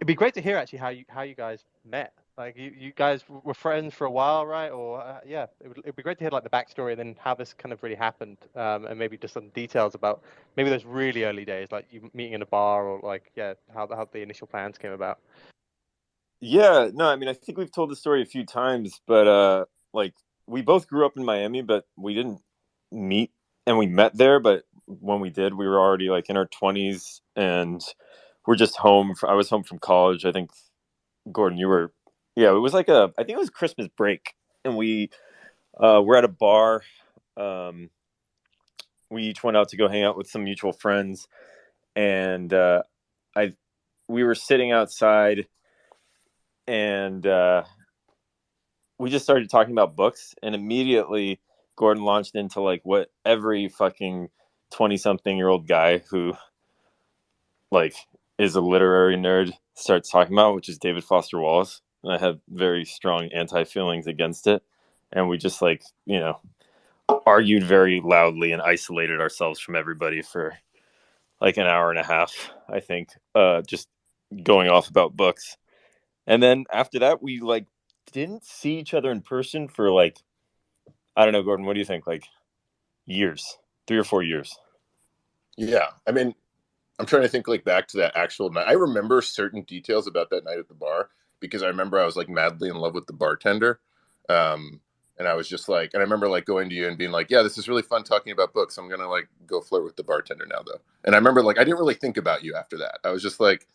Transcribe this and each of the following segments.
It'd be great to hear actually how you guys met. Like you guys were friends for a while, right? Or yeah, it'd be great to hear like the backstory and then how this kind of really happened, and maybe just some details about maybe those really early days, like you meeting in a bar or like yeah, how the initial plans came about. Yeah, no, I mean, I think we've told the story a few times, but like we both grew up in Miami, but we didn't meet, and we met there, but when we did, we were already like in our 20s, and we're just home. I was home from college. I think Gordon, you were, yeah, it was like I think it was Christmas break, and we were at a bar. Um, we each went out to go hang out with some mutual friends, and I we were sitting outside, and we just started talking about books, and immediately Gordon launched into like what every fucking 20 something year old guy who like is a literary nerd starts talking about, which is David Foster Wallace. And I have very strong anti feelings against it. And we just like, argued very loudly and isolated ourselves from everybody for like an hour and a half, I think, just going off about books. And then after that, we like didn't see each other in person for like, I don't know, Gordon, what do you think? Like years, 3 or 4 years. Yeah, I mean, I'm trying to think like back to that actual night. I remember certain details about that night at the bar because I remember I was like madly in love with the bartender. And I was just like, and I remember like going to you and being like, yeah, this is really fun talking about books. I'm gonna like go flirt with the bartender now though. And I remember like I didn't really think about you after that. I was just like,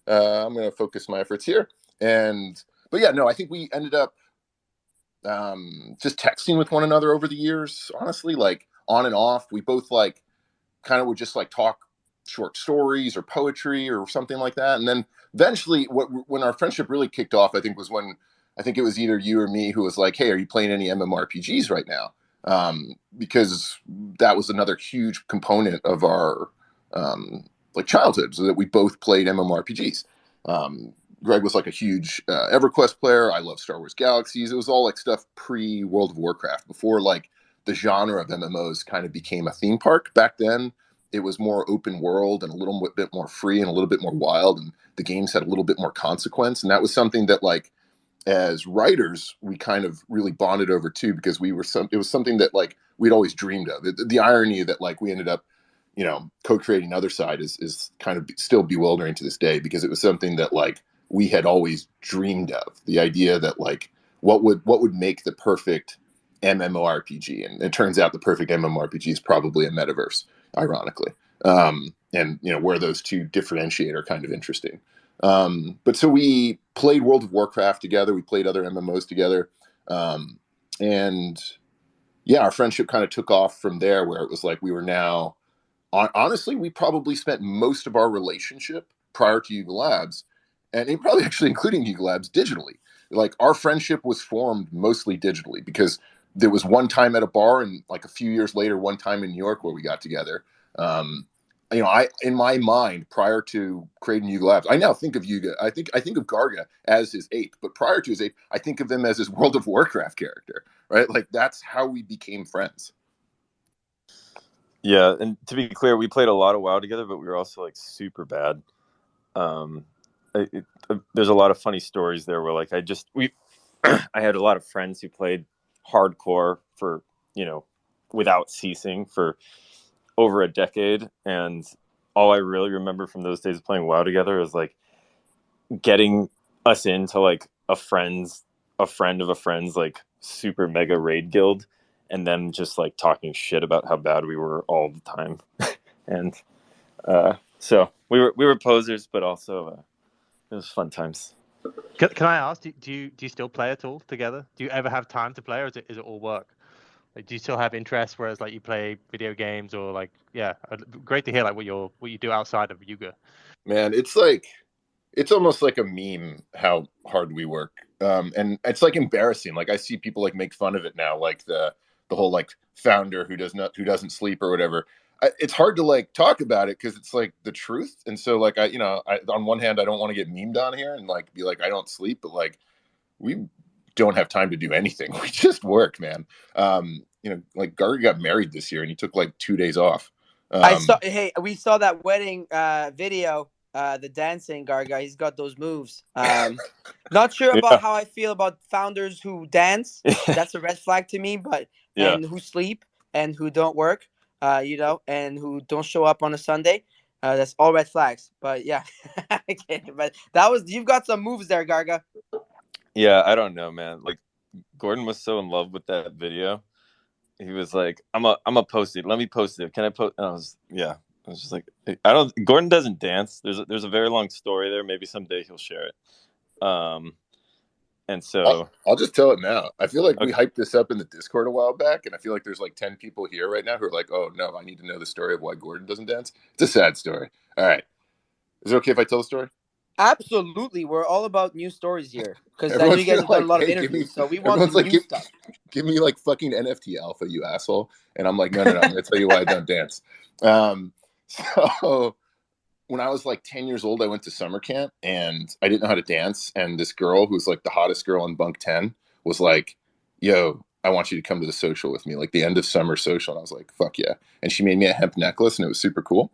I'm gonna focus my efforts here. And but yeah, no, I think we ended up just texting with one another over the years. Honestly, like on and off, we both like kind of would just like talk short stories or poetry or something like that. And then eventually, when our friendship really kicked off, I think was when I think it was either you or me who was like, "Hey, are you playing any MMORPGs right now?" Because that was another huge component of our like childhood, so that we both played MMORPGs. Greg was like a huge EverQuest player. I love Star Wars Galaxies. It was all like stuff pre World of Warcraft, before like the genre of MMOs kind of became a theme park. Back then, it was more open world and a little bit more free and a little bit more wild, and the games had a little bit more consequence. And that was something that, like, as writers, we kind of really bonded over too, because it was something that like we'd always dreamed of. The irony that like we ended up, co-creating Other Side is kind of still bewildering to this day, because it was something that like we had always dreamed of. The idea that like what would make the perfect MMORPG, and it turns out the perfect MMORPG is probably a metaverse, ironically. And where those two differentiate are kind of interesting. But so we played World of Warcraft together. We played other MMOs together, and yeah, our friendship kind of took off from there. Where it was like we were now, honestly, we probably spent most of our relationship prior to Yuga Labs, and it probably actually including Yuga Labs, digitally. Like our friendship was formed mostly digitally, because there was one time at a bar, and like a few years later, one time in New York where we got together. Um, I in my mind, prior to creating Yuga Labs, I now think of Yuga. I think of Garga as his ape, but prior to his ape, I think of him as his World of Warcraft character. Right, like that's how we became friends. Yeah, and to be clear, we played a lot of WoW together, but we were also like super bad. Um, there's a lot of funny stories there where like I had a lot of friends who played hardcore for without ceasing for over a decade, and all I really remember from those days playing WoW together is like getting us into like a friend of a friend's like super mega raid guild, and then just like talking shit about how bad we were all the time. And so we were posers, but also it was fun times. Can I ask, do you still play at all together? Do you ever have time to play, or is it all work? Like, do you still have interests, whereas like you play video games, or like yeah, great to hear like what you do outside of Yuga. Man, it's almost like a meme how hard we work, and it's like embarrassing. Like I see people like make fun of it now, like the whole like founder who doesn't sleep or whatever. It's hard to like talk about it because it's like the truth. And so like on one hand, I don't want to get memed on here and like be like I don't sleep, but like we don't have time to do anything. We just work, man. Like Garga got married this year and he took like 2 days off. I saw. Um, Hey, we saw that wedding video. the dancing Garga. He's got those moves. Not sure about Yeah. how I feel about founders who dance. That's a red flag to me. But Yeah. and who sleep and who don't work, and who don't show up on a Sunday. That's all red flags. But yeah, okay. But you've got some moves there, Garga. Yeah, I don't know, man. Like Gordon was so in love with that video. He was like, I'm a post it. Let me post it. Can I post? And I was just like, I don't. Gordon doesn't dance. There's a very long story there. Maybe someday he'll share it. And so I'll just tell it now. I feel like we okay. hyped this up in the Discord a while back, and I feel like there's like 10 people here right now who are like, oh no, I need to know the story of why Gordon doesn't dance. It's a sad story. All right. Is it okay if I tell the story? Absolutely, we're all about new stories here because I know Everyone's you guys here have done a like, lot of hey, give me. interviews, so we want the Everyone's like, new stuff. give me like fucking NFT alpha, you asshole. And I'm like, no. I'm gonna tell you why I don't dance. So when I was like 10 years old, I went to summer camp and I didn't know how to dance. And this girl who's like the hottest girl in bunk 10 was like, yo, I want you to come to the social with me, like the end of summer social. And I was like, fuck yeah. And she made me a hemp necklace and it was super cool.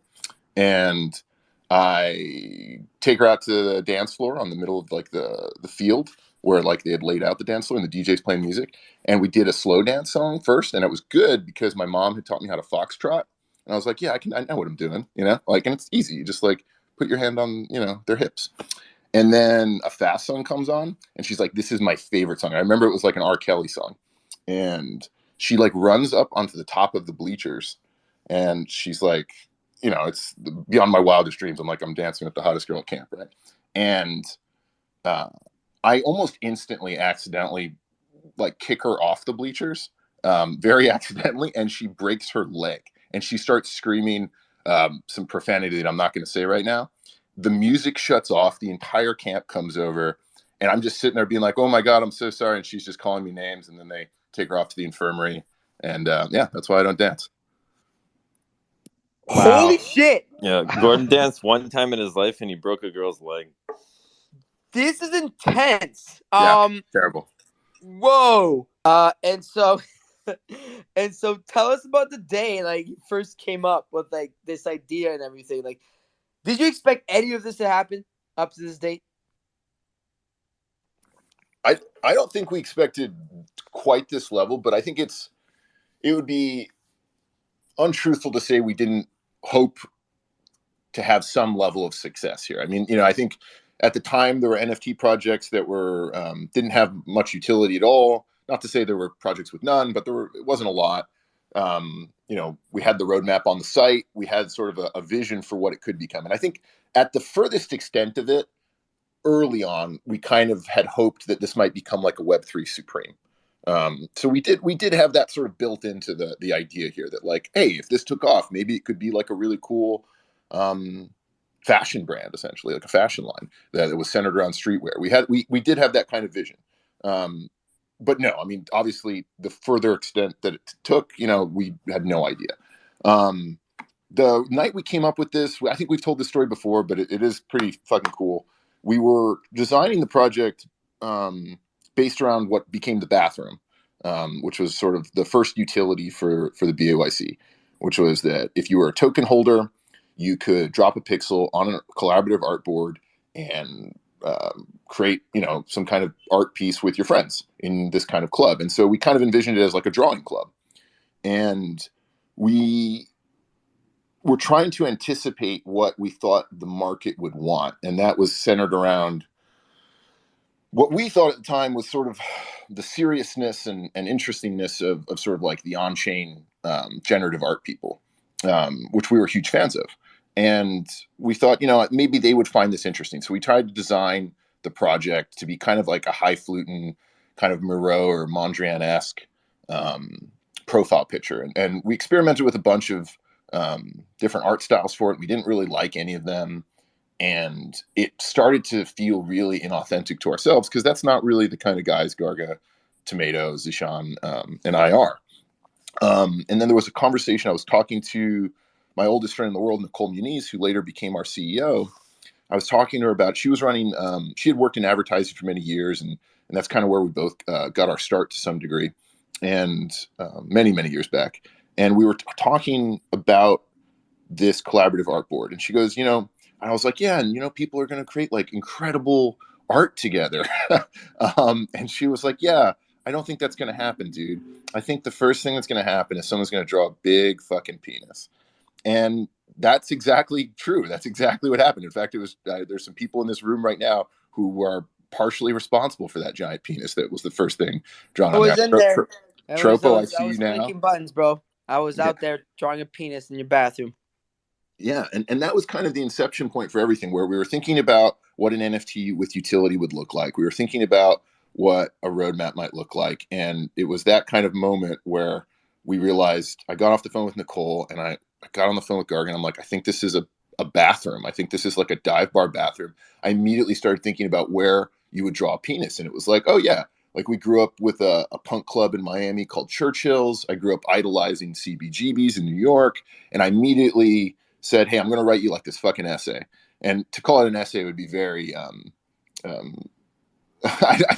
And I take her out to the dance floor on the middle of like the field where like they had laid out the dance floor and the DJ's playing music. And we did a slow dance song first. And it was good because my mom had taught me how to foxtrot. And I was like, yeah, I know what I'm doing, like, and it's easy. You just like put your hand on, their hips. And then a fast song comes on and she's like, this is my favorite song. I remember it was like an R. Kelly song. And she like runs up onto the top of the bleachers and she's like, it's beyond my wildest dreams. I'm like, I'm dancing with the hottest girl at camp, right? And I almost instantly accidentally like kick her off the bleachers, very accidentally, and she breaks her leg and she starts screaming some profanity that I'm not going to say right now. The music shuts off, the entire camp comes over, and I'm just sitting there being like, oh my God, I'm so sorry. And she's just calling me names, and then they take her off to the infirmary. And that's why I don't dance. Wow. Holy shit! Yeah, Gordon danced one time in his life and he broke a girl's leg. This is intense. Yeah, terrible. Whoa. And so tell us about the day like you first came up with like this idea and everything. Like, did you expect any of this to happen up to this date? I don't think we expected quite this level, but I think it would be untruthful to say we didn't hope to have some level of success here. I mean, I think at the time there were NFT projects that were didn't have much utility at all. Not to say there were projects with none, but it wasn't a lot. We had the roadmap on the site. We had sort of a vision for what it could become. And I think at the furthest extent of it, early on, we kind of had hoped that this might become like a Web3 Supreme. So we did have that sort of built into the idea here that like, hey, if this took off, maybe it could be like a really cool fashion brand, essentially like a fashion line that was centered around streetwear. We did have that kind of vision. But no, I mean, obviously the further extent that it took, we had no idea. The night we came up with this, I think we've told this story before, but it is pretty fucking cool. We were designing the project based around what became the bathroom, which was sort of the first utility for the BAYC, which was that if you were a token holder, you could drop a pixel on a collaborative artboard and create, some kind of art piece with your friends in this kind of club. And so we kind of envisioned it as like a drawing club. And we were trying to anticipate what we thought the market would want. And that was centered around what we thought at the time was sort of the seriousness and interestingness of sort of like the on-chain generative art people, which we were huge fans of. And we thought, maybe they would find this interesting. So we tried to design the project to be kind of like a highfalutin kind of Moreau or Mondrian-esque profile picture. And we experimented with a bunch of different art styles for it. We didn't really like any of them. And it started to feel really inauthentic to ourselves because that's not really the kind of guys Garga, Tomato, Zishan, and I are. And then there was a conversation. I was talking to my oldest friend in the world, Nicole Muniz, who later became our CEO. I was talking to her about, she was running, she had worked in advertising for many years, and that's kind of where we both got our start to some degree, and many, many years back. And we were talking about this collaborative art board. And she goes, And I was like, yeah, and you know, people are going to create like incredible art together. And she was like, yeah, I don't think that's going to happen, dude. I think the first thing that's going to happen is someone's going to draw a big fucking penis. And that's exactly true. That's exactly what happened. In fact, it was there's some people in this room right now who are partially responsible for that giant penis. That was the first thing drawn I on there. was in there. Tropo, I I see you was now. clicking buttons, bro. I was Yeah. out there drawing a penis in your bathroom. Yeah, and that was kind of the inception point for everything, where we were thinking about what an NFT with utility would look like. We were thinking about what a roadmap might look like. And it was that kind of moment where we realized, I got off the phone with Nicole and I got on the phone with Garga, and I'm like, I think this is a bathroom. I think this is like a dive bar bathroom. I immediately started thinking about where you would draw a penis. And it was like, oh yeah, like we grew up with a punk club in Miami called Churchill's. I grew up idolizing CBGBs in New York. And I immediately said, hey, I'm going to write you like this fucking essay. And to call it an essay would be very, it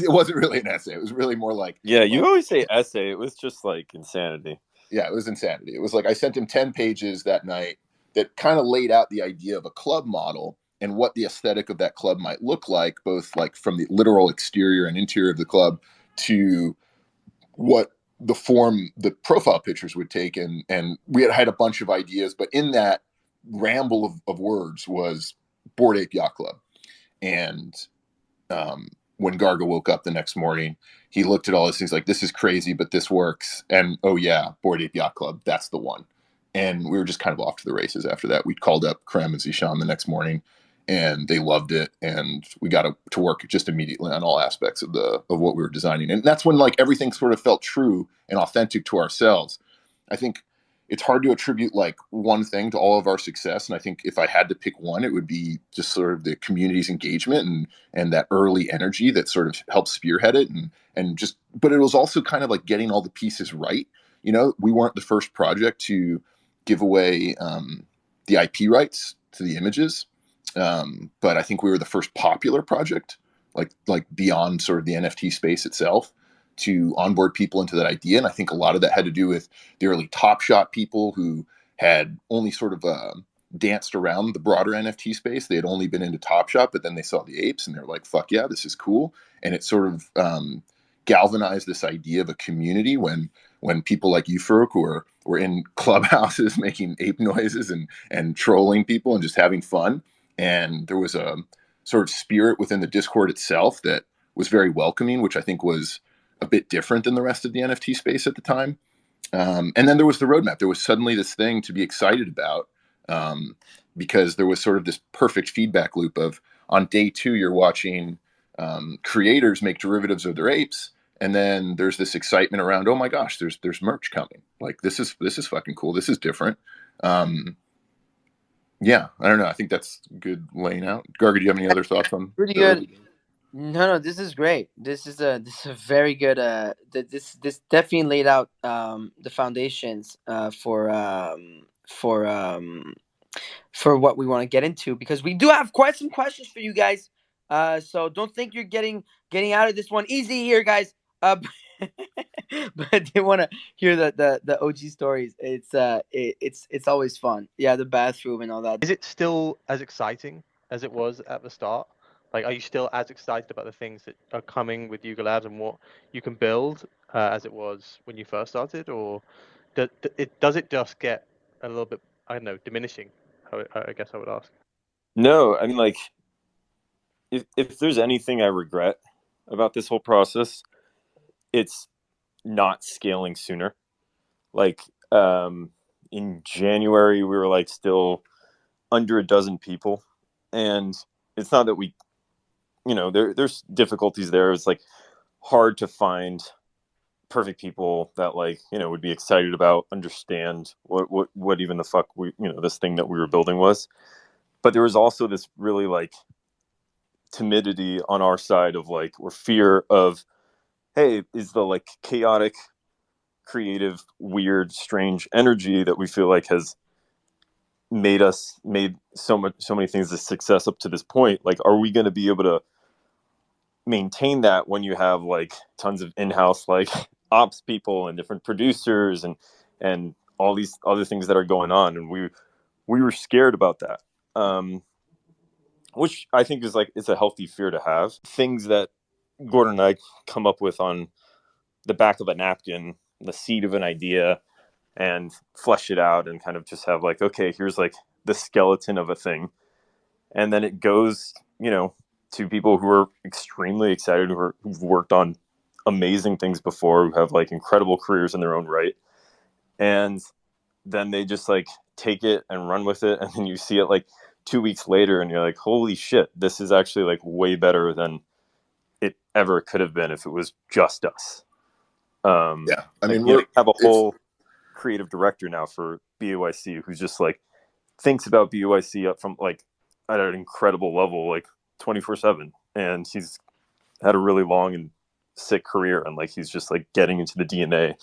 wasn't really an essay. It was really more like, Yeah, you always say essay. It was just like insanity. Yeah, it was insanity. It was like I sent him 10 pages that night that kind of laid out the idea of a club model and what the aesthetic of that club might look like, both like from the literal exterior and interior of the club to what the form the profile pictures would take. And we had a bunch of ideas, but in that ramble of words was Bored Ape Yacht Club. And when Garga woke up the next morning, he looked at all this things like, this is crazy, but this works. And oh yeah, Bored Ape Yacht Club, that's the one. And we were just kind of off to the races after that. We called up Krem and Zishan the next morning, and they loved it. And we got to work just immediately on all aspects of what we were designing. And that's when like everything sort of felt true and authentic to ourselves. I think it's hard to attribute like one thing to all of our success. And I think if I had to pick one, it would be just sort of the community's engagement and that early energy that sort of helped spearhead it. And just, but it was also kind of like getting all the pieces right. You know, we weren't the first project to give away the IP rights to the images. But I think we were the first popular project, like beyond sort of the NFT space itself, to onboard people into that idea. And I think a lot of that had to do with the early Top Shot people who had only sort of danced around the broader NFT space. They had only been into Top Shot, but then they saw the apes and they're like, fuck yeah, this is cool. And it sort of galvanized this idea of a community when people like you, Farouk, were in clubhouses making ape noises and trolling people and just having fun. And there was a sort of spirit within the Discord itself that was very welcoming, which I think was a bit different than the rest of the NFT space at the time. And then there was the roadmap. There was suddenly this thing to be excited about because there was sort of this perfect feedback loop of on day 2, you're watching creators make derivatives of their apes. And then there's this excitement around, oh my gosh, there's merch coming. Like this is fucking cool. This is different. Yeah, I don't know. I think that's good laying out. Garga, do you have any other thoughts on? Pretty good. No, this is great. This is a very good. This definitely laid out the foundations for what we want to get into, because we do have quite some questions for you guys. So don't think you're getting out of this one easy here, guys. But they want to hear the OG stories. It's always fun. Yeah, the bathroom and all that. Is it still as exciting as it was at the start? Like, are you still as excited about the things that are coming with Yuga Labs and what you can build as it was when you first started, or does it just get a little bit, I don't know, diminishing? I guess I would ask. No, I mean, like, if there's anything I regret about this whole process, it's not scaling sooner. Like, in January, we were like still under a dozen people, and it's not that we, there's difficulties there. It's like hard to find perfect people that would be excited about, understand what even the fuck this thing that we were building was. But there was also this really like timidity on our side of or fear of, hey, is the like chaotic, creative, weird, strange energy that we feel like has made so many things a success up to this point, like, are we going to be able to maintain that when you have like tons of in-house like ops people and different producers and all these other things that are going on? And we were scared about that. which I think is like, it's a healthy fear to have. Things that Gordon and I come up with on the back of a napkin, the seed of an idea, and flesh it out and kind of just have like, okay, here's like the skeleton of a thing. And then it goes, to people who are extremely excited, who've worked on amazing things before, who have like incredible careers in their own right. And then they just like take it and run with it. And then you see it like 2 weeks later and you're like, holy shit, this is actually like way better than it ever could have been if it was just us. Yeah, I mean, we have a whole creative director now for BAYC who's just like thinks about BAYC up from like at an incredible level, like 24/7, and he's had a really long and sick career, and like he's just like getting into the DNA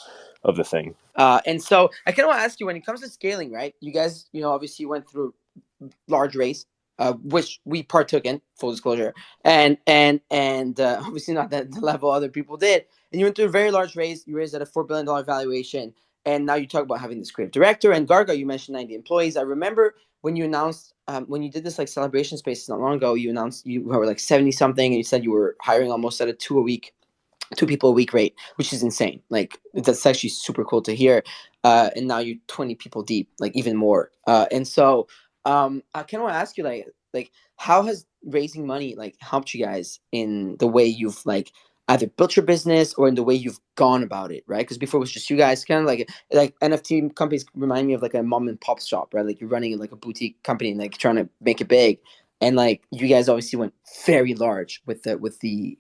of the thing. And so I kind of want to ask you, when it comes to scaling, right? You guys, obviously went through large race, which we partook in, full disclosure, and obviously not that the level other people did. And you went through a very large raise. You raised at a $4 billion valuation, and now you talk about having this creative director. And Garga, you mentioned 90 employees. I remember when you announced, when you did this like celebration space not long ago, you announced you were like 70 something, and you said you were hiring almost at a two people a week rate, which is insane. Like that's actually super cool to hear. And now you're 20 people deep, like even more. And so I kind of want to ask you, like how has raising money like helped you guys in the way you've like either built your business or in the way you've gone about it, right? Because before it was just you guys, kind of like NFT companies remind me of like a mom and pop shop, right? Like you're running like a boutique company and like trying to make it big. And like you guys obviously went very large with the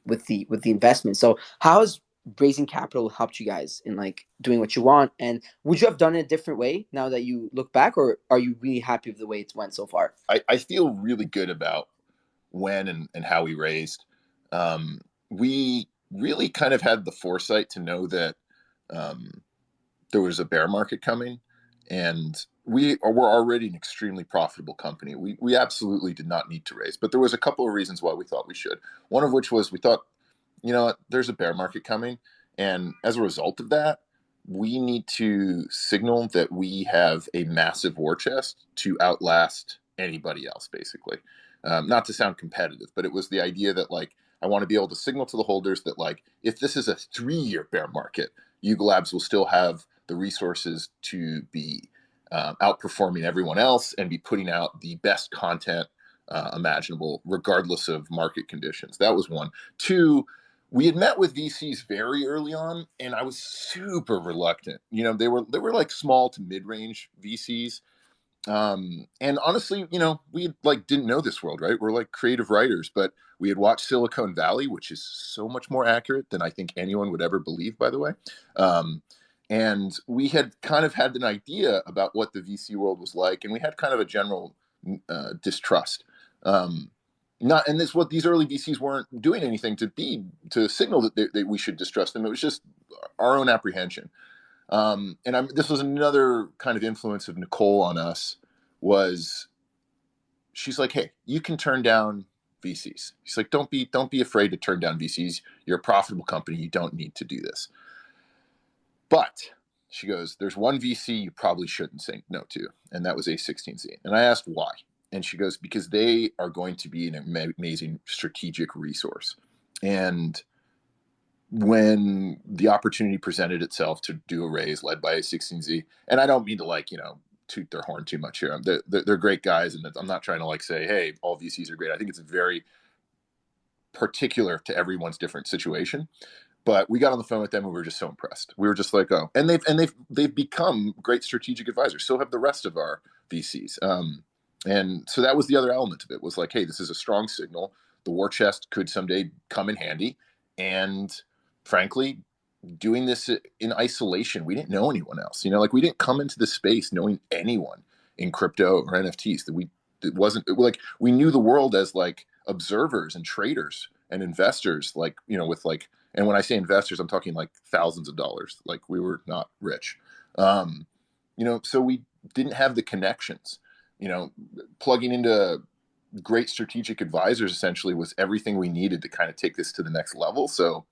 investment. So how has raising capital helped you guys in like doing what you want? And would you have done it a different way now that you look back, or are you really happy with the way it's went so far? I feel really good about when and how we raised. We really kind of had the foresight to know that there was a bear market coming, and we're already an extremely profitable company. We absolutely did not need to raise, but there was a couple of reasons why we thought we should. One of which was we thought, there's a bear market coming, and as a result of that, we need to signal that we have a massive war chest to outlast anybody else, basically. Not to sound competitive, but it was the idea that like I want to be able to signal to the holders that like if this is a 3-year bear market, Yuga Labs will still have the resources to be outperforming everyone else and be putting out the best content imaginable, regardless of market conditions. That was one. Two, we had met with VCs very early on, and I was super reluctant. They were like small to mid-range VCs. And honestly, we like didn't know this world, right? We're like creative writers, but we had watched Silicon Valley, which is so much more accurate than I think anyone would ever believe, by the way. And we had kind of had an idea about what the VC world was like, and we had kind of a general distrust. Not and this what these early VCs weren't doing anything to signal that we should distrust them. It was just our own apprehension. This was another kind of influence of Nicole on us. Was she's like, hey, you can turn down VCs. She's like, don't be afraid to turn down VCs. You're a profitable company. You don't need to do this. But she goes, there's one VC you probably shouldn't say no to, and that was A16Z. And I asked why. And she goes, because they are going to be an amazing strategic resource. And when the opportunity presented itself to do a raise led by A16Z, and I don't mean to like, toot their horn too much here. They're great guys, and I'm not trying to like say, hey, all VCs are great. I think it's very particular to everyone's different situation. But we got on the phone with them and we were just so impressed. We were just like, oh, and they've become great strategic advisors. So have the rest of our VCs. And so that was the other element of it, was like, hey, this is a strong signal. The war chest could someday come in handy. And frankly, doing this in isolation, we didn't know anyone else. Like we didn't come into the space knowing anyone in crypto or NFTs. Like we knew the world as like observers and traders and investors, like, with like, and when I say investors, I'm talking like thousands of dollars. Like we were not rich. So we didn't have the connections. Plugging into great strategic advisors essentially was everything we needed to kind of take this to the next level. So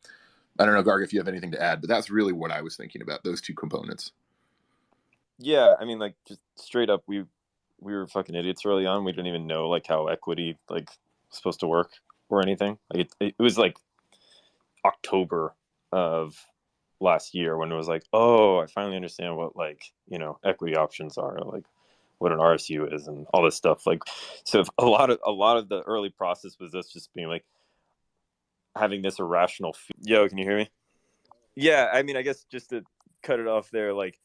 I don't know, Garg, if you have anything to add, but that's really what I was thinking about, those two components. Yeah, I mean, like just straight up, we were fucking idiots early on. We didn't even know like how equity like supposed to work or anything. Like it was like October of last year when it was like, oh, I finally understand what, like, you know, equity options are, like what an RSU is and all this stuff. Like, so a lot of the early process was us just being like having this irrational yo, can you hear me? Yeah, I mean, I guess just to cut it off there, like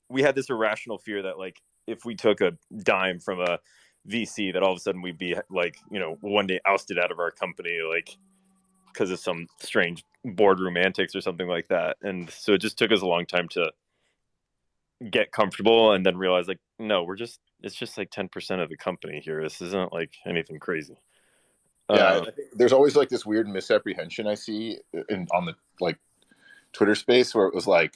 we had this irrational fear that, like, if we took a dime from a VC, that all of a sudden we'd be like, you know, one day ousted out of our company, like because of some strange boardroom antics or something like that. And so it just took us a long time to get comfortable and then realize, like, no, it's just like 10% of the company here. This isn't like anything crazy. Yeah, I think there's always like this weird misapprehension I see on the like Twitter space where it was like,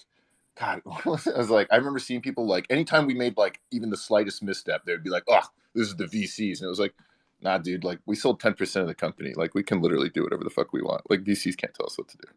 God, I was like, I remember seeing people like anytime we made like even the slightest misstep, they'd be like, oh, this is the VCs. And it was like, nah, dude, like we sold 10% of the company. Like we can literally do whatever the fuck we want. Like VCs can't tell us what to do.